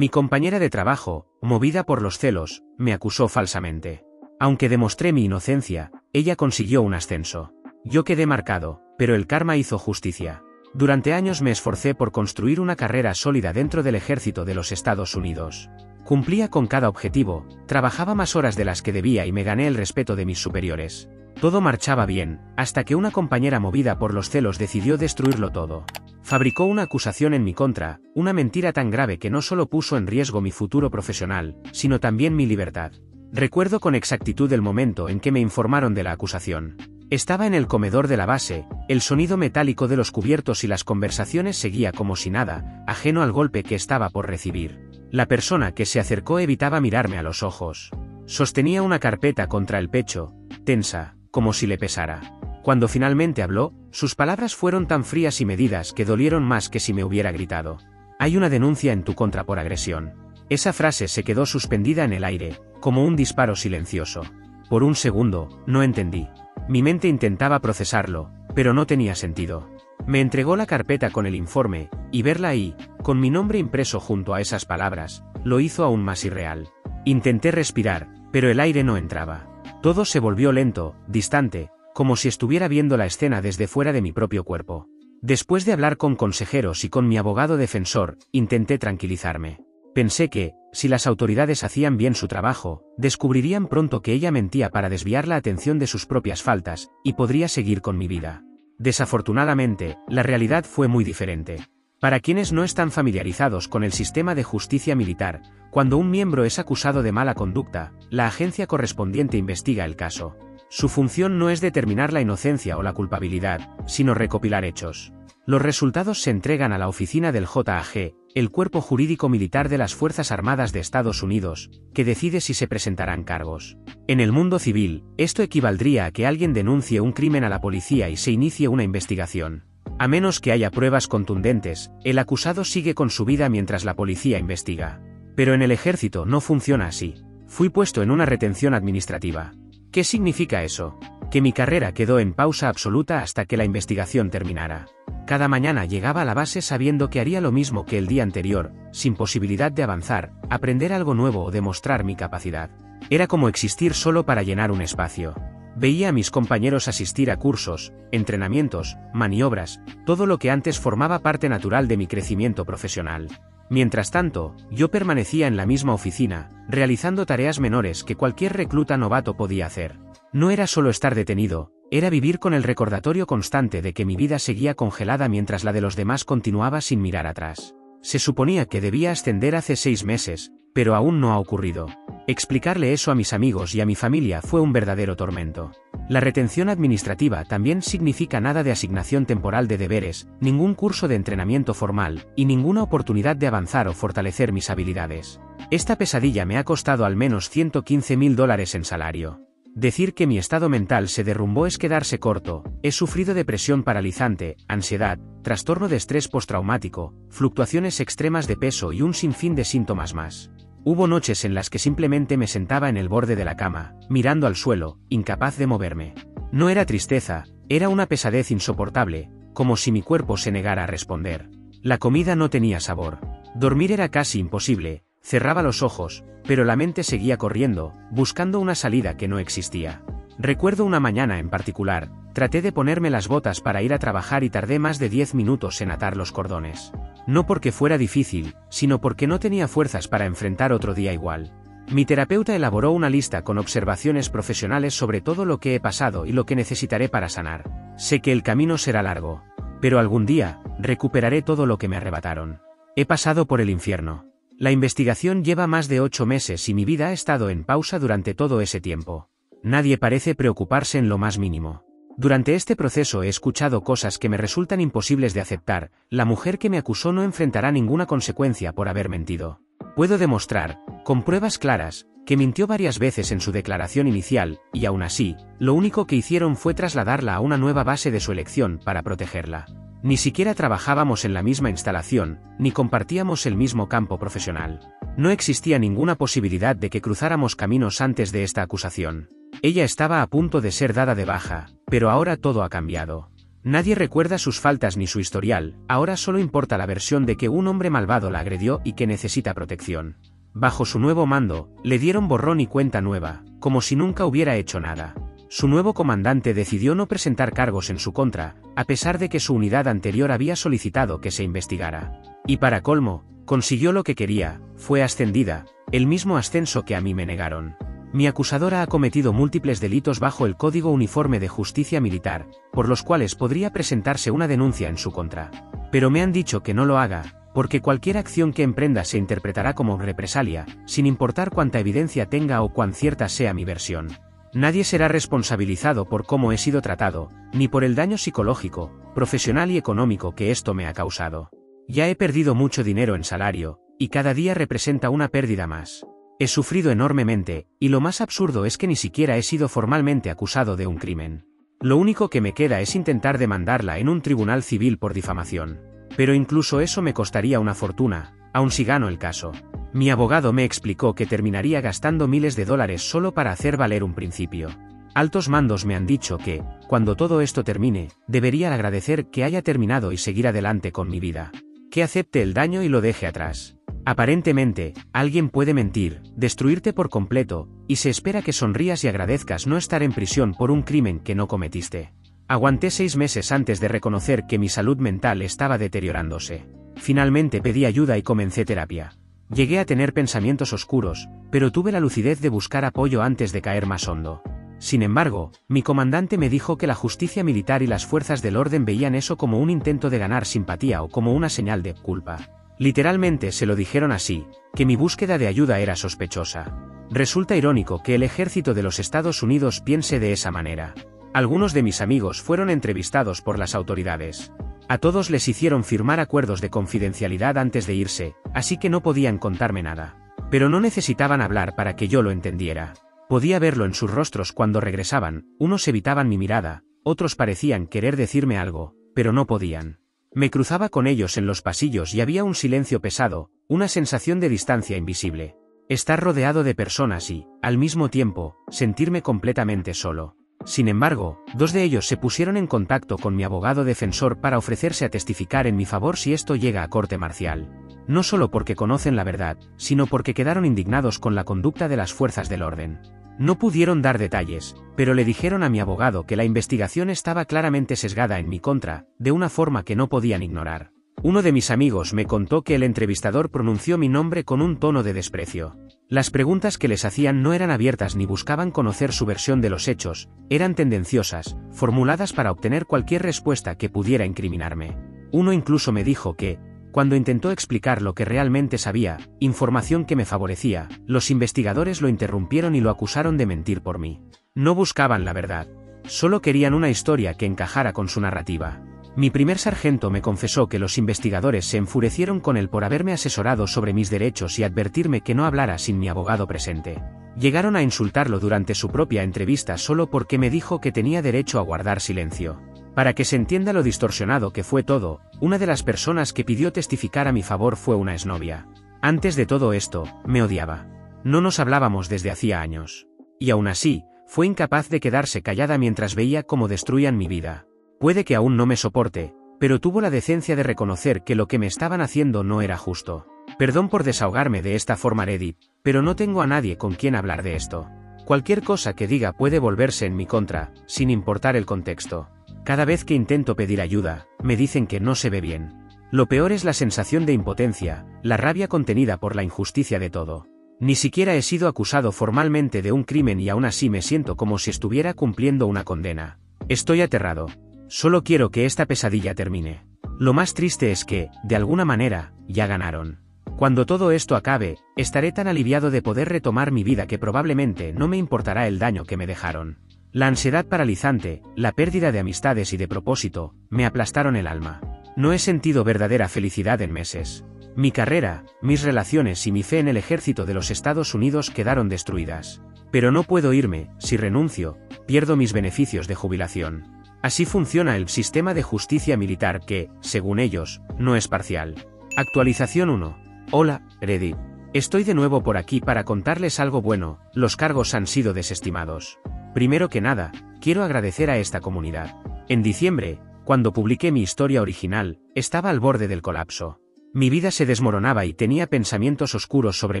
Mi compañera de trabajo, movida por los celos, me acusó falsamente. Aunque demostré mi inocencia, ella consiguió un ascenso. Yo quedé marcado, pero el karma hizo justicia. Durante años me esforcé por construir una carrera sólida dentro del ejército de los Estados Unidos. Cumplía con cada objetivo, trabajaba más horas de las que debía y me gané el respeto de mis superiores. Todo marchaba bien, hasta que una compañera movida por los celos decidió destruirlo todo. Fabricó una acusación en mi contra, una mentira tan grave que no solo puso en riesgo mi futuro profesional, sino también mi libertad. Recuerdo con exactitud el momento en que me informaron de la acusación. Estaba en el comedor de la base, el sonido metálico de los cubiertos y las conversaciones seguía como si nada, ajeno al golpe que estaba por recibir. La persona que se acercó evitaba mirarme a los ojos. Sostenía una carpeta contra el pecho, tensa, como si le pesara. Cuando finalmente habló, sus palabras fueron tan frías y medidas que dolieron más que si me hubiera gritado. Hay una denuncia en tu contra por agresión. Esa frase se quedó suspendida en el aire, como un disparo silencioso. Por un segundo, no entendí. Mi mente intentaba procesarlo, pero no tenía sentido. Me entregó la carpeta con el informe, y verla ahí, con mi nombre impreso junto a esas palabras, lo hizo aún más irreal. Intenté respirar, pero el aire no entraba. Todo se volvió lento, distante, como si estuviera viendo la escena desde fuera de mi propio cuerpo. Después de hablar con consejeros y con mi abogado defensor, intenté tranquilizarme. Pensé que, si las autoridades hacían bien su trabajo, descubrirían pronto que ella mentía para desviar la atención de sus propias faltas, y podría seguir con mi vida. Desafortunadamente, la realidad fue muy diferente. Para quienes no están familiarizados con el sistema de justicia militar, cuando un miembro es acusado de mala conducta, la agencia correspondiente investiga el caso. Su función no es determinar la inocencia o la culpabilidad, sino recopilar hechos. Los resultados se entregan a la oficina del JAG, el cuerpo jurídico militar de las Fuerzas Armadas de Estados Unidos, que decide si se presentarán cargos. En el mundo civil, esto equivaldría a que alguien denuncie un crimen a la policía y se inicie una investigación. A menos que haya pruebas contundentes, el acusado sigue con su vida mientras la policía investiga. Pero en el ejército no funciona así. Fui puesto en una retención administrativa. ¿Qué significa eso? Que mi carrera quedó en pausa absoluta hasta que la investigación terminara. Cada mañana llegaba a la base sabiendo que haría lo mismo que el día anterior, sin posibilidad de avanzar, aprender algo nuevo o demostrar mi capacidad. Era como existir solo para llenar un espacio. Veía a mis compañeros asistir a cursos, entrenamientos, maniobras, todo lo que antes formaba parte natural de mi crecimiento profesional. Mientras tanto, yo permanecía en la misma oficina, realizando tareas menores que cualquier recluta novato podía hacer. No era solo estar detenido, era vivir con el recordatorio constante de que mi vida seguía congelada mientras la de los demás continuaba sin mirar atrás. Se suponía que debía ascender hace 6 meses, pero aún no ha ocurrido. Explicarle eso a mis amigos y a mi familia fue un verdadero tormento. La retención administrativa también significa nada de asignación temporal de deberes, ningún curso de entrenamiento formal, y ninguna oportunidad de avanzar o fortalecer mis habilidades. Esta pesadilla me ha costado al menos $115,000 en salario. Decir que mi estado mental se derrumbó es quedarse corto. He sufrido depresión paralizante, ansiedad, trastorno de estrés postraumático, fluctuaciones extremas de peso y un sinfín de síntomas más. Hubo noches en las que simplemente me sentaba en el borde de la cama, mirando al suelo, incapaz de moverme. No era tristeza, era una pesadez insoportable, como si mi cuerpo se negara a responder. La comida no tenía sabor. Dormir era casi imposible. Cerraba los ojos, pero la mente seguía corriendo, buscando una salida que no existía. Recuerdo una mañana en particular, traté de ponerme las botas para ir a trabajar y tardé más de 10 minutos en atar los cordones. No porque fuera difícil, sino porque no tenía fuerzas para enfrentar otro día igual. Mi terapeuta elaboró una lista con observaciones profesionales sobre todo lo que he pasado y lo que necesitaré para sanar. Sé que el camino será largo, pero algún día, recuperaré todo lo que me arrebataron. He pasado por el infierno. La investigación lleva más de 8 meses y mi vida ha estado en pausa durante todo ese tiempo. Nadie parece preocuparse en lo más mínimo. Durante este proceso he escuchado cosas que me resultan imposibles de aceptar. La mujer que me acusó no enfrentará ninguna consecuencia por haber mentido. Puedo demostrar, con pruebas claras, que mintió varias veces en su declaración inicial, y aún así, lo único que hicieron fue trasladarla a una nueva base de su elección para protegerla. Ni siquiera trabajábamos en la misma instalación, ni compartíamos el mismo campo profesional. No existía ninguna posibilidad de que cruzáramos caminos antes de esta acusación. Ella estaba a punto de ser dada de baja, pero ahora todo ha cambiado. Nadie recuerda sus faltas ni su historial, ahora solo importa la versión de que un hombre malvado la agredió y que necesita protección. Bajo su nuevo mando, le dieron borrón y cuenta nueva, como si nunca hubiera hecho nada. Su nuevo comandante decidió no presentar cargos en su contra, a pesar de que su unidad anterior había solicitado que se investigara. Y para colmo, consiguió lo que quería, fue ascendida, el mismo ascenso que a mí me negaron. Mi acusadora ha cometido múltiples delitos bajo el Código Uniforme de Justicia Militar, por los cuales podría presentarse una denuncia en su contra. Pero me han dicho que no lo haga, porque cualquier acción que emprenda se interpretará como represalia, sin importar cuánta evidencia tenga o cuán cierta sea mi versión. Nadie será responsabilizado por cómo he sido tratado, ni por el daño psicológico, profesional y económico que esto me ha causado. Ya he perdido mucho dinero en salario, y cada día representa una pérdida más. He sufrido enormemente, y lo más absurdo es que ni siquiera he sido formalmente acusado de un crimen. Lo único que me queda es intentar demandarla en un tribunal civil por difamación. Pero incluso eso me costaría una fortuna, aun si gano el caso. Mi abogado me explicó que terminaría gastando miles de dólares solo para hacer valer un principio. Altos mandos me han dicho que, cuando todo esto termine, debería agradecer que haya terminado y seguir adelante con mi vida. Que acepte el daño y lo deje atrás. Aparentemente, alguien puede mentir, destruirte por completo, y se espera que sonrías y agradezcas no estar en prisión por un crimen que no cometiste. Aguanté 6 meses antes de reconocer que mi salud mental estaba deteriorándose. Finalmente pedí ayuda y comencé terapia. Llegué a tener pensamientos oscuros, pero tuve la lucidez de buscar apoyo antes de caer más hondo. Sin embargo, mi comandante me dijo que la justicia militar y las fuerzas del orden veían eso como un intento de ganar simpatía o como una señal de culpa. Literalmente se lo dijeron así, que mi búsqueda de ayuda era sospechosa. Resulta irónico que el ejército de los Estados Unidos piense de esa manera. Algunos de mis amigos fueron entrevistados por las autoridades. A todos les hicieron firmar acuerdos de confidencialidad antes de irse, así que no podían contarme nada. Pero no necesitaban hablar para que yo lo entendiera. Podía verlo en sus rostros cuando regresaban, unos evitaban mi mirada, otros parecían querer decirme algo, pero no podían. Me cruzaba con ellos en los pasillos y había un silencio pesado, una sensación de distancia invisible. Estar rodeado de personas y, al mismo tiempo, sentirme completamente solo. Sin embargo, 2 de ellos se pusieron en contacto con mi abogado defensor para ofrecerse a testificar en mi favor si esto llega a corte marcial. No solo porque conocen la verdad, sino porque quedaron indignados con la conducta de las fuerzas del orden. No pudieron dar detalles, pero le dijeron a mi abogado que la investigación estaba claramente sesgada en mi contra, de una forma que no podían ignorar. Uno de mis amigos me contó que el entrevistador pronunció mi nombre con un tono de desprecio. Las preguntas que les hacían no eran abiertas ni buscaban conocer su versión de los hechos, eran tendenciosas, formuladas para obtener cualquier respuesta que pudiera incriminarme. Uno incluso me dijo que, cuando intentó explicar lo que realmente sabía, información que me favorecía, los investigadores lo interrumpieron y lo acusaron de mentir por mí. No buscaban la verdad. Solo querían una historia que encajara con su narrativa. Mi primer sargento me confesó que los investigadores se enfurecieron con él por haberme asesorado sobre mis derechos y advertirme que no hablara sin mi abogado presente. Llegaron a insultarlo durante su propia entrevista solo porque me dijo que tenía derecho a guardar silencio. Para que se entienda lo distorsionado que fue todo, una de las personas que pidió testificar a mi favor fue una exnovia. Antes de todo esto, me odiaba. No nos hablábamos desde hacía años. Y aún así, fue incapaz de quedarse callada mientras veía cómo destruían mi vida. Puede que aún no me soporte, pero tuvo la decencia de reconocer que lo que me estaban haciendo no era justo. Perdón por desahogarme de esta forma, Reddit, pero no tengo a nadie con quien hablar de esto. Cualquier cosa que diga puede volverse en mi contra, sin importar el contexto. Cada vez que intento pedir ayuda, me dicen que no se ve bien. Lo peor es la sensación de impotencia, la rabia contenida por la injusticia de todo. Ni siquiera he sido acusado formalmente de un crimen y aún así me siento como si estuviera cumpliendo una condena. Estoy aterrado. Solo quiero que esta pesadilla termine. Lo más triste es que, de alguna manera, ya ganaron. Cuando todo esto acabe, estaré tan aliviado de poder retomar mi vida que probablemente no me importará el daño que me dejaron. La ansiedad paralizante, la pérdida de amistades y de propósito, me aplastaron el alma. No he sentido verdadera felicidad en meses. Mi carrera, mis relaciones y mi fe en el ejército de los Estados Unidos quedaron destruidas. Pero no puedo irme, si renuncio, pierdo mis beneficios de jubilación. Así funciona el sistema de justicia militar que, según ellos, no es parcial. Actualización 1. Hola, Reddit. Estoy de nuevo por aquí para contarles algo bueno, los cargos han sido desestimados. Primero que nada, quiero agradecer a esta comunidad. En diciembre, Cuando publiqué mi historia original, estaba al borde del colapso. Mi vida se desmoronaba y tenía pensamientos oscuros sobre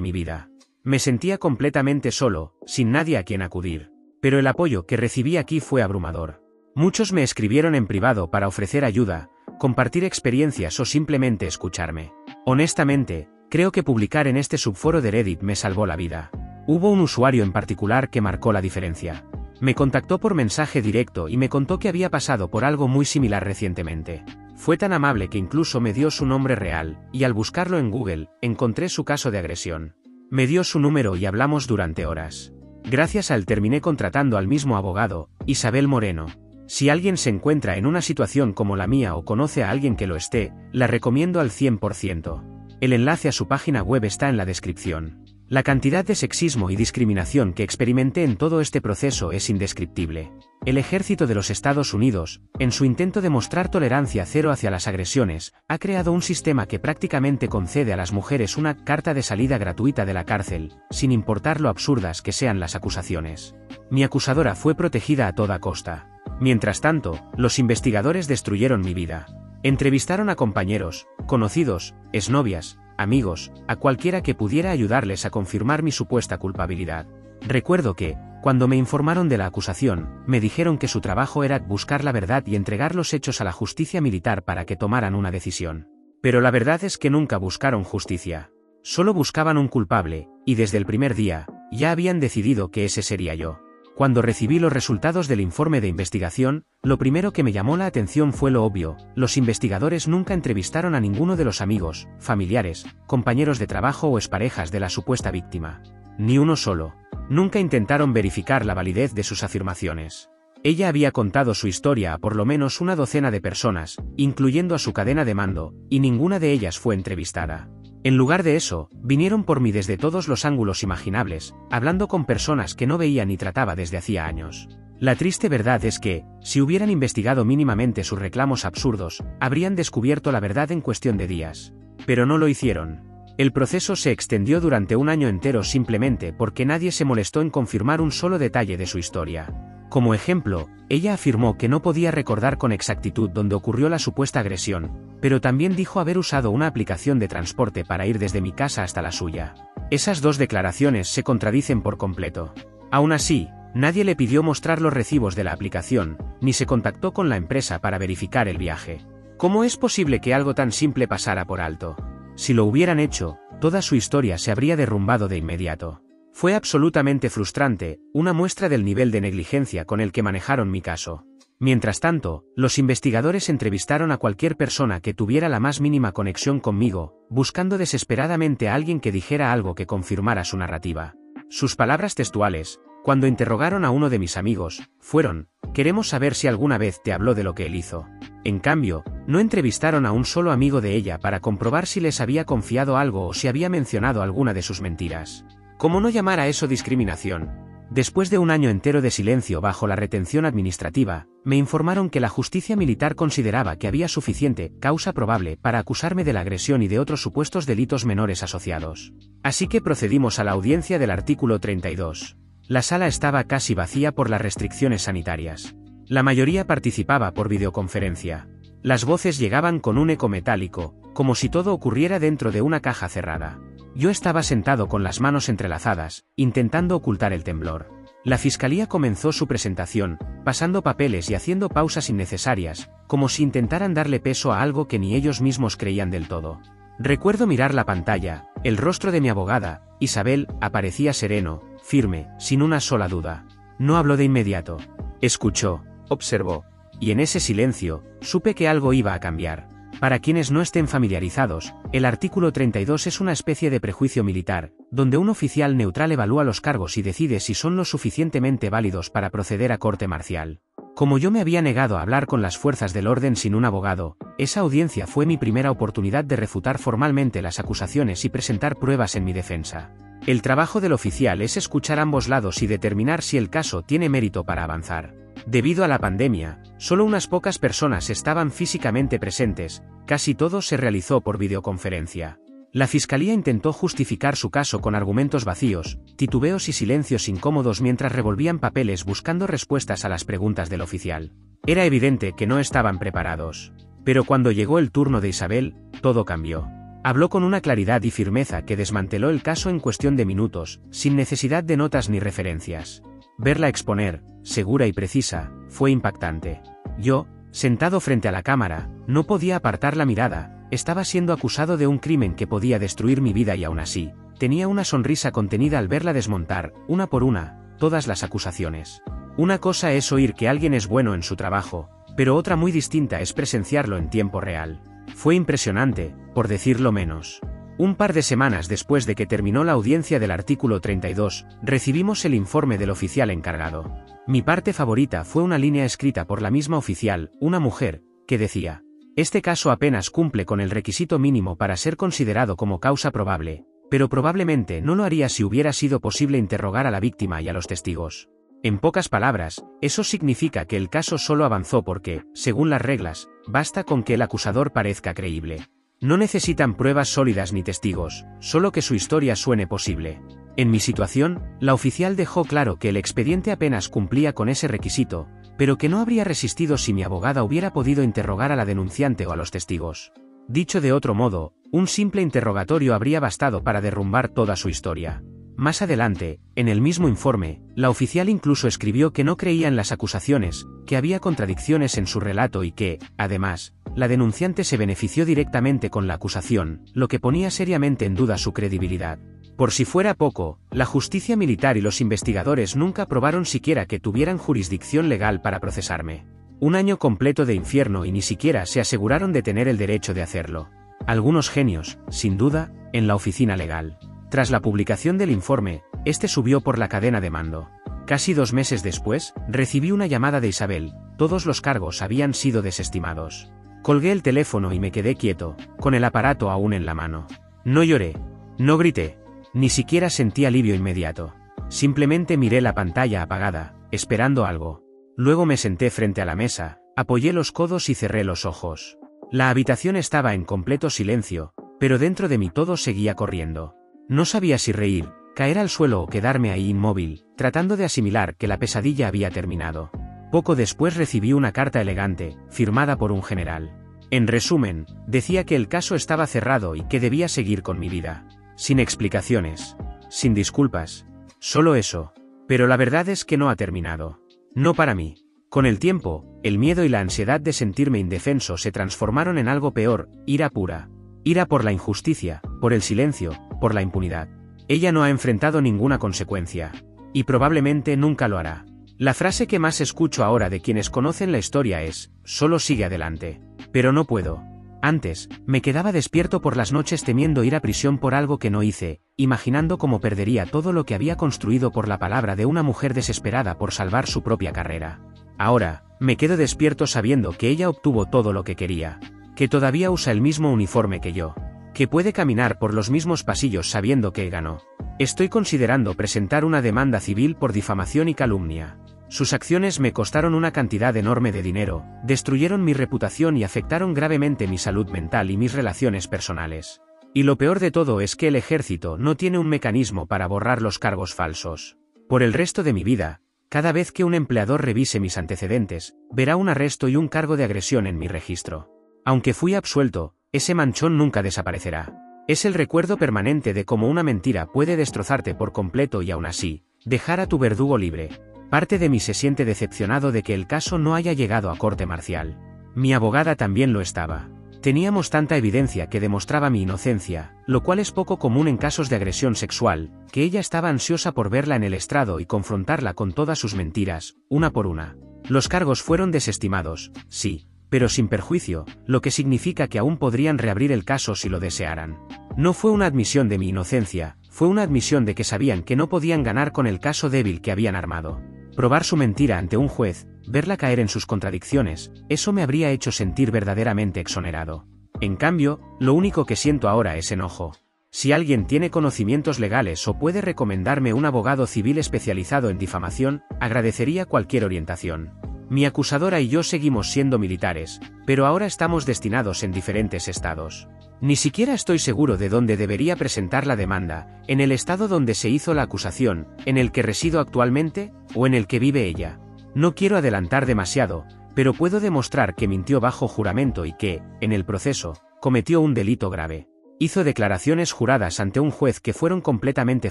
mi vida. Me sentía completamente solo, sin nadie a quien acudir. Pero el apoyo que recibí aquí fue abrumador. Muchos me escribieron en privado para ofrecer ayuda, compartir experiencias o simplemente escucharme. Honestamente, creo que publicar en este subforo de Reddit me salvó la vida. Hubo un usuario en particular que marcó la diferencia. Me contactó por mensaje directo y me contó que había pasado por algo muy similar recientemente. Fue tan amable que incluso me dio su nombre real, y al buscarlo en Google, encontré su caso de agresión. Me dio su número y hablamos durante horas. Gracias a él terminé contratando al mismo abogado, Isabel Moreno. Si alguien se encuentra en una situación como la mía o conoce a alguien que lo esté, la recomiendo al 100%. El enlace a su página web está en la descripción. La cantidad de sexismo y discriminación que experimenté en todo este proceso es indescriptible. El ejército de los Estados Unidos, en su intento de mostrar tolerancia cero hacia las agresiones, ha creado un sistema que prácticamente concede a las mujeres una carta de salida gratuita de la cárcel, sin importar lo absurdas que sean las acusaciones. Mi acusadora fue protegida a toda costa. Mientras tanto, los investigadores destruyeron mi vida. Entrevistaron a compañeros, conocidos, exnovias, amigos, a cualquiera que pudiera ayudarles a confirmar mi supuesta culpabilidad. Recuerdo que, cuando me informaron de la acusación, me dijeron que su trabajo era buscar la verdad y entregar los hechos a la justicia militar para que tomaran una decisión. Pero la verdad es que nunca buscaron justicia. Solo buscaban un culpable, y desde el primer día, ya habían decidido que ese sería yo. Cuando recibí los resultados del informe de investigación, lo primero que me llamó la atención fue lo obvio: los investigadores nunca entrevistaron a ninguno de los amigos, familiares, compañeros de trabajo o exparejas de la supuesta víctima. Ni uno solo. Nunca intentaron verificar la validez de sus afirmaciones. Ella había contado su historia a por lo menos una docena de personas, incluyendo a su cadena de mando, y ninguna de ellas fue entrevistada. En lugar de eso, vinieron por mí desde todos los ángulos imaginables, hablando con personas que no veía ni trataba desde hacía años. La triste verdad es que, si hubieran investigado mínimamente sus reclamos absurdos, habrían descubierto la verdad en cuestión de días. Pero no lo hicieron. El proceso se extendió durante un año entero simplemente porque nadie se molestó en confirmar un solo detalle de su historia. Como ejemplo, ella afirmó que no podía recordar con exactitud dónde ocurrió la supuesta agresión, pero también dijo haber usado una aplicación de transporte para ir desde mi casa hasta la suya. Esas dos declaraciones se contradicen por completo. Aún así, nadie le pidió mostrar los recibos de la aplicación, ni se contactó con la empresa para verificar el viaje. ¿Cómo es posible que algo tan simple pasara por alto? Si lo hubieran hecho, toda su historia se habría derrumbado de inmediato. Fue absolutamente frustrante, una muestra del nivel de negligencia con el que manejaron mi caso. Mientras tanto, los investigadores entrevistaron a cualquier persona que tuviera la más mínima conexión conmigo, buscando desesperadamente a alguien que dijera algo que confirmara su narrativa. Sus palabras textuales, cuando interrogaron a uno de mis amigos, fueron: «Queremos saber si alguna vez te habló de lo que él hizo». En cambio, no entrevistaron a un solo amigo de ella para comprobar si les había confiado algo o si había mencionado alguna de sus mentiras. ¿Cómo no llamar a eso discriminación? Después de un año entero de silencio bajo la retención administrativa, me informaron que la justicia militar consideraba que había suficiente causa probable para acusarme de la agresión y de otros supuestos delitos menores asociados. Así que procedimos a la audiencia del artículo 32. La sala estaba casi vacía por las restricciones sanitarias. La mayoría participaba por videoconferencia. Las voces llegaban con un eco metálico, como si todo ocurriera dentro de una caja cerrada. Yo estaba sentado con las manos entrelazadas, intentando ocultar el temblor. La fiscalía comenzó su presentación, pasando papeles y haciendo pausas innecesarias, como si intentaran darle peso a algo que ni ellos mismos creían del todo. Recuerdo mirar la pantalla. El rostro de mi abogada, Isabel, aparecía sereno, firme, sin una sola duda. No habló de inmediato. Escuchó, observó. Y en ese silencio, supe que algo iba a cambiar. Para quienes no estén familiarizados, el artículo 32 es una especie de prejuicio militar, donde un oficial neutral evalúa los cargos y decide si son lo suficientemente válidos para proceder a corte marcial. Como yo me había negado a hablar con las fuerzas del orden sin un abogado, esa audiencia fue mi primera oportunidad de refutar formalmente las acusaciones y presentar pruebas en mi defensa. El trabajo del oficial es escuchar ambos lados y determinar si el caso tiene mérito para avanzar. Debido a la pandemia, solo unas pocas personas estaban físicamente presentes, casi todo se realizó por videoconferencia. La fiscalía intentó justificar su caso con argumentos vacíos, titubeos y silencios incómodos mientras revolvían papeles buscando respuestas a las preguntas del oficial. Era evidente que no estaban preparados. Pero cuando llegó el turno de Isabel, todo cambió. Habló con una claridad y firmeza que desmanteló el caso en cuestión de minutos, sin necesidad de notas ni referencias. Verla exponer, segura y precisa, fue impactante. Yo, sentado frente a la cámara, no podía apartar la mirada. Estaba siendo acusado de un crimen que podía destruir mi vida y aún así, tenía una sonrisa contenida al verla desmontar, una por una, todas las acusaciones. Una cosa es oír que alguien es bueno en su trabajo, pero otra muy distinta es presenciarlo en tiempo real. Fue impresionante, por decirlo menos. Un par de semanas después de que terminó la audiencia del artículo 32, recibimos el informe del oficial encargado. Mi parte favorita fue una línea escrita por la misma oficial, una mujer, que decía: este caso apenas cumple con el requisito mínimo para ser considerado como causa probable, pero probablemente no lo haría si hubiera sido posible interrogar a la víctima y a los testigos. En pocas palabras, eso significa que el caso solo avanzó porque, según las reglas, basta con que el acusador parezca creíble. No necesitan pruebas sólidas ni testigos, solo que su historia suene posible. En mi situación, la oficial dejó claro que el expediente apenas cumplía con ese requisito, pero que no habría resistido si mi abogada hubiera podido interrogar a la denunciante o a los testigos. Dicho de otro modo, un simple interrogatorio habría bastado para derrumbar toda su historia. Más adelante, en el mismo informe, la oficial incluso escribió que no creía en las acusaciones, que había contradicciones en su relato y que, además, la denunciante se benefició directamente con la acusación, lo que ponía seriamente en duda su credibilidad. Por si fuera poco, la justicia militar y los investigadores nunca probaron siquiera que tuvieran jurisdicción legal para procesarme. Un año completo de infierno y ni siquiera se aseguraron de tener el derecho de hacerlo. Algunos genios, sin duda, en la oficina legal. Tras la publicación del informe, este subió por la cadena de mando. Casi 2 meses después, recibí una llamada de Isabel. Todos los cargos habían sido desestimados. Colgué el teléfono y me quedé quieto, con el aparato aún en la mano. No lloré. No grité. Ni siquiera sentí alivio inmediato. Simplemente miré la pantalla apagada, esperando algo. Luego me senté frente a la mesa, apoyé los codos y cerré los ojos. La habitación estaba en completo silencio, pero dentro de mí todo seguía corriendo. No sabía si reír, caer al suelo o quedarme ahí inmóvil, tratando de asimilar que la pesadilla había terminado. Poco después recibí una carta elegante, firmada por un general. En resumen, decía que el caso estaba cerrado y que debía seguir con mi vida. Sin explicaciones. Sin disculpas. Solo eso. Pero la verdad es que no ha terminado. No para mí. Con el tiempo, el miedo y la ansiedad de sentirme indefenso se transformaron en algo peor, ira pura. Ira por la injusticia, por el silencio, por la impunidad. Ella no ha enfrentado ninguna consecuencia. Y probablemente nunca lo hará. La frase que más escucho ahora de quienes conocen la historia es: solo sigue adelante. Pero no puedo. Antes, me quedaba despierto por las noches temiendo ir a prisión por algo que no hice, imaginando cómo perdería todo lo que había construido por la palabra de una mujer desesperada por salvar su propia carrera. Ahora, me quedo despierto sabiendo que ella obtuvo todo lo que quería, que todavía usa el mismo uniforme que yo, que puede caminar por los mismos pasillos sabiendo que ganó. Estoy considerando presentar una demanda civil por difamación y calumnia. Sus acciones me costaron una cantidad enorme de dinero, destruyeron mi reputación y afectaron gravemente mi salud mental y mis relaciones personales. Y lo peor de todo es que el ejército no tiene un mecanismo para borrar los cargos falsos. Por el resto de mi vida, cada vez que un empleador revise mis antecedentes, verá un arresto y un cargo de agresión en mi registro. Aunque fui absuelto, ese manchón nunca desaparecerá. Es el recuerdo permanente de cómo una mentira puede destrozarte por completo y aún así, dejar a tu verdugo libre. Parte de mí se siente decepcionado de que el caso no haya llegado a corte marcial. Mi abogada también lo estaba. Teníamos tanta evidencia que demostraba mi inocencia, lo cual es poco común en casos de agresión sexual, que ella estaba ansiosa por verla en el estrado y confrontarla con todas sus mentiras, una por una. Los cargos fueron desestimados, sí, pero sin perjuicio, lo que significa que aún podrían reabrir el caso si lo desearan. No fue una admisión de mi inocencia, fue una admisión de que sabían que no podían ganar con el caso débil que habían armado. Probar su mentira ante un juez, verla caer en sus contradicciones, eso me habría hecho sentir verdaderamente exonerado. En cambio, lo único que siento ahora es enojo. Si alguien tiene conocimientos legales o puede recomendarme un abogado civil especializado en difamación, agradecería cualquier orientación. Mi acusadora y yo seguimos siendo militares, pero ahora estamos destinados en diferentes estados. Ni siquiera estoy seguro de dónde debería presentar la demanda, en el estado donde se hizo la acusación, en el que resido actualmente, o en el que vive ella. No quiero adelantar demasiado, pero puedo demostrar que mintió bajo juramento y que, en el proceso, cometió un delito grave. Hizo declaraciones juradas ante un juez que fueron completamente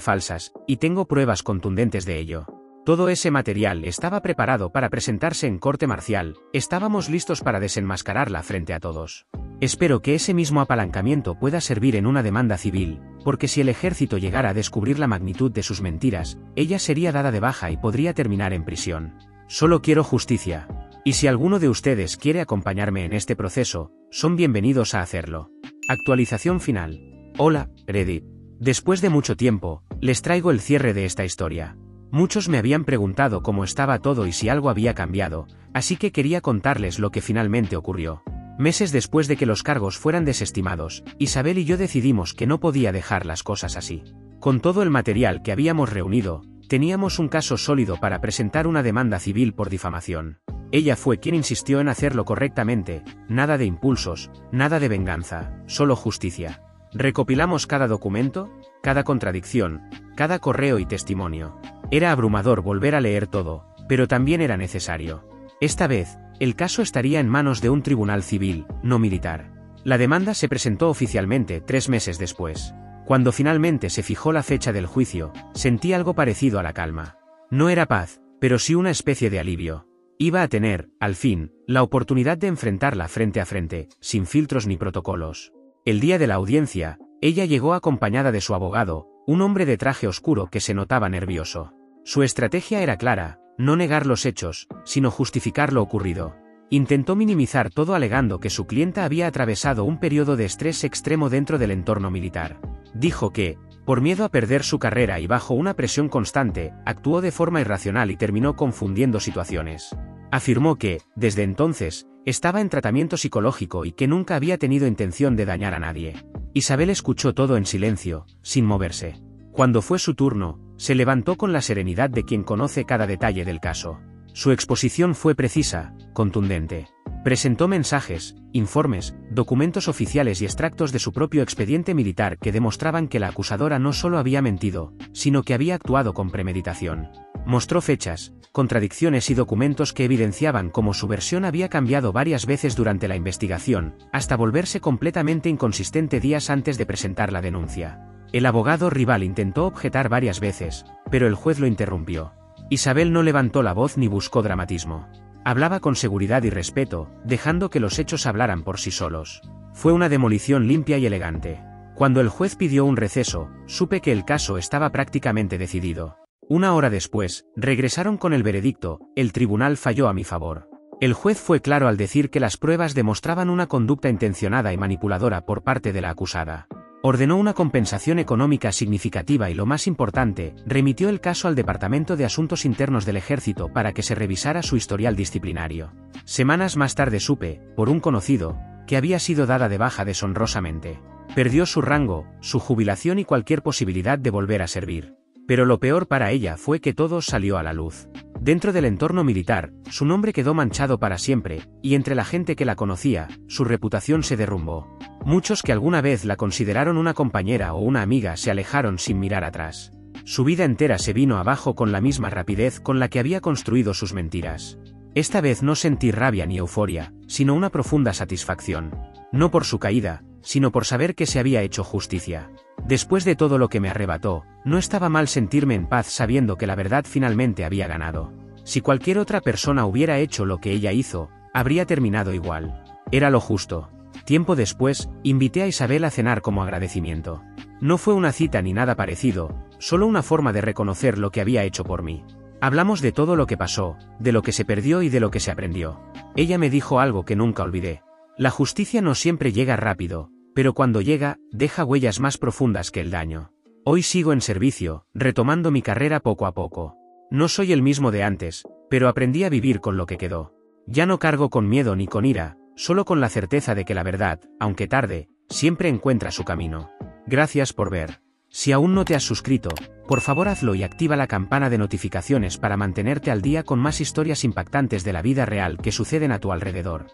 falsas, y tengo pruebas contundentes de ello. Todo ese material estaba preparado para presentarse en corte marcial, estábamos listos para desenmascararla frente a todos. Espero que ese mismo apalancamiento pueda servir en una demanda civil, porque si el ejército llegara a descubrir la magnitud de sus mentiras, ella sería dada de baja y podría terminar en prisión. Solo quiero justicia. Y si alguno de ustedes quiere acompañarme en este proceso, son bienvenidos a hacerlo. Actualización final. Hola, Reddit. Después de mucho tiempo, les traigo el cierre de esta historia. Muchos me habían preguntado cómo estaba todo y si algo había cambiado, así que quería contarles lo que finalmente ocurrió. Meses después de que los cargos fueran desestimados, Isabel y yo decidimos que no podía dejar las cosas así. Con todo el material que habíamos reunido, teníamos un caso sólido para presentar una demanda civil por difamación. Ella fue quien insistió en hacerlo correctamente, nada de impulsos, nada de venganza, solo justicia. Recopilamos cada documento, cada contradicción, cada correo y testimonio. Era abrumador volver a leer todo, pero también era necesario. Esta vez, el caso estaría en manos de un tribunal civil, no militar. La demanda se presentó oficialmente 3 meses después. Cuando finalmente se fijó la fecha del juicio, sentí algo parecido a la calma. No era paz, pero sí una especie de alivio. Iba a tener, al fin, la oportunidad de enfrentarla frente a frente, sin filtros ni protocolos. El día de la audiencia, ella llegó acompañada de su abogado, un hombre de traje oscuro que se notaba nervioso. Su estrategia era clara, no negar los hechos, sino justificar lo ocurrido. Intentó minimizar todo alegando que su clienta había atravesado un periodo de estrés extremo dentro del entorno militar. Dijo que, por miedo a perder su carrera y bajo una presión constante, actuó de forma irracional y terminó confundiendo situaciones. Afirmó que, desde entonces, estaba en tratamiento psicológico y que nunca había tenido intención de dañar a nadie. Isabel escuchó todo en silencio, sin moverse. Cuando fue su turno, se levantó con la serenidad de quien conoce cada detalle del caso. Su exposición fue precisa, contundente. Presentó mensajes, informes, documentos oficiales y extractos de su propio expediente militar que demostraban que la acusadora no solo había mentido, sino que había actuado con premeditación. Mostró fechas, contradicciones y documentos que evidenciaban cómo su versión había cambiado varias veces durante la investigación, hasta volverse completamente inconsistente días antes de presentar la denuncia. El abogado rival intentó objetar varias veces, pero el juez lo interrumpió. Isabel no levantó la voz ni buscó dramatismo. Hablaba con seguridad y respeto, dejando que los hechos hablaran por sí solos. Fue una demolición limpia y elegante. Cuando el juez pidió un receso, supe que el caso estaba prácticamente decidido. 1 hora después, regresaron con el veredicto, el tribunal falló a mi favor. El juez fue claro al decir que las pruebas demostraban una conducta intencionada y manipuladora por parte de la acusada. Ordenó una compensación económica significativa y lo más importante, remitió el caso al Departamento de Asuntos Internos del Ejército para que se revisara su historial disciplinario. Semanas más tarde supe, por un conocido, que había sido dada de baja deshonrosamente. Perdió su rango, su jubilación y cualquier posibilidad de volver a servir. Pero lo peor para ella fue que todo salió a la luz. Dentro del entorno militar, su nombre quedó manchado para siempre, y entre la gente que la conocía, su reputación se derrumbó. Muchos que alguna vez la consideraron una compañera o una amiga se alejaron sin mirar atrás. Su vida entera se vino abajo con la misma rapidez con la que había construido sus mentiras. Esta vez no sentí rabia ni euforia, sino una profunda satisfacción. No por su caída, sino por saber que se había hecho justicia. Después de todo lo que me arrebató, no estaba mal sentirme en paz sabiendo que la verdad finalmente había ganado. Si cualquier otra persona hubiera hecho lo que ella hizo, habría terminado igual. Era lo justo. Tiempo después, invité a Isabel a cenar como agradecimiento. No fue una cita ni nada parecido, solo una forma de reconocer lo que había hecho por mí. Hablamos de todo lo que pasó, de lo que se perdió y de lo que se aprendió. Ella me dijo algo que nunca olvidé. La justicia no siempre llega rápido, pero cuando llega, deja huellas más profundas que el daño. Hoy sigo en servicio, retomando mi carrera poco a poco. No soy el mismo de antes, pero aprendí a vivir con lo que quedó. Ya no cargo con miedo ni con ira, solo con la certeza de que la verdad, aunque tarde, siempre encuentra su camino. Gracias por ver. Si aún no te has suscrito, Por favor hazlo y activa la campana de notificaciones para mantenerte al día con más historias impactantes de la vida real que suceden a tu alrededor.